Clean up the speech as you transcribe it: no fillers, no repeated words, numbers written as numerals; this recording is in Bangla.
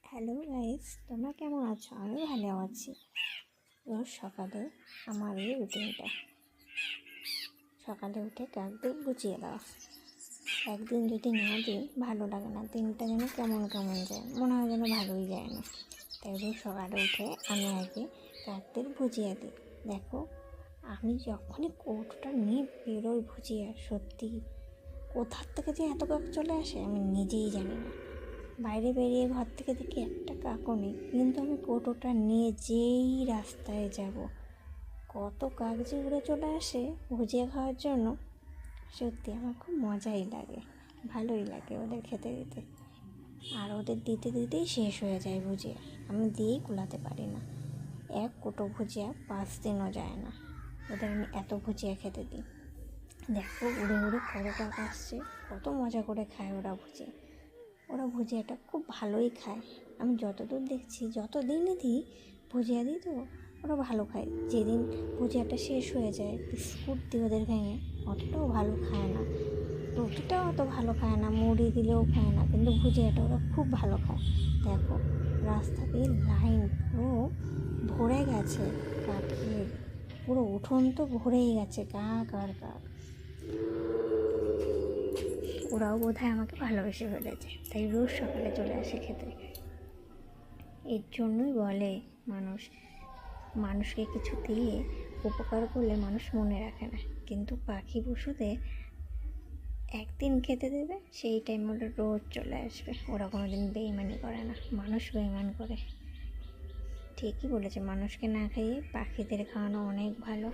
হ্যালো গাইস, তোমরা কেমন আছো? আমি ভালো আছি। রোজ সকালে আমার এই রুটিনটা, সকালে উঠে কাকদের বুঝিয়ে দেওয়া। একদিন যদি না দিই ভালো লাগে না, দিনটা যেন কেমন কেমন যায়, মনে হয় যেন ভালোই যায় না। তাই রোজ সকালে উঠে আমি আগে কাকদের বুঝিয়ে দিই। দেখো, আমি যখনই কৌটোটা নিয়ে বেরোই ভুজিয়া, সত্যি কোথার থেকে যে এত কাক চলে আসে আমি নিজেই জানি না। বাইরে বেরিয়ে ঘর থেকে দেখি একটা কাকও নেই, কিন্তু আমি কৌটোটা নিয়ে যেই রাস্তায় যাব, কত কাক যে উড়ে চলে আসে ভুজিয়া খাওয়ার জন্য। সত্যি আমার খুব মজাই লাগে, ভালোই লাগে ওদের খেতে দিতে। আর ওদের দিতে দিতেই শেষ হয়ে যায় ভুজিয়া, আমি দিয়েই কুলাতে পারি না। এক কোটো ভুজিয়া 5 দিনও যায় না, ওদের আমি এত ভুজিয়া খেতে দিই। দেখো উড়ে উড়ে কত কাক আসছে, কত মজা করে খায় ওরা ভুজিয়া। ওরা ভুজিয়াটা খুব ভালোই খায়। আমি যতদূর দেখছি, যতদিনই দিই ভুজিয়া দিই তো ওরা ভালো খায়। যেদিন ভুজিয়াটা শেষ হয়ে যায়, বিস্কুট দিই ওদের ভেঙে, অতটাও ভালো খায় না। রুটিটাও অত ভালো খায় না, মুড়ি দিলেও খায় না, কিন্তু ভুজিয়াটা ওরা খুব ভালো খায়। দেখো রাস্তা দিয়ে লাইন পুরো ভরে গেছে কাকের, পুরো উঠোন তো ভরেই গেছে কাক আর কাক। ওরাও বোধহয় আমাকে ভালোবেসে ফেলেছে, তাই রোজ সকালে চলে আসে খেতে। এর জন্যই বলে মানুষকে কিছু দিয়ে উপকার করলে মানুষ মনে রাখে না, কিন্তু পাখি পশুদের একদিন খেতে দেবে, সেই টাইম ওরা রোজ চলে আসবে। ওরা কোনোদিন বেইমানি করে না, মানুষ বেইমান করে। ঠিকই বলেছে, মানুষকে না খাইয়ে পাখিদের খাওয়ানো অনেক ভালো।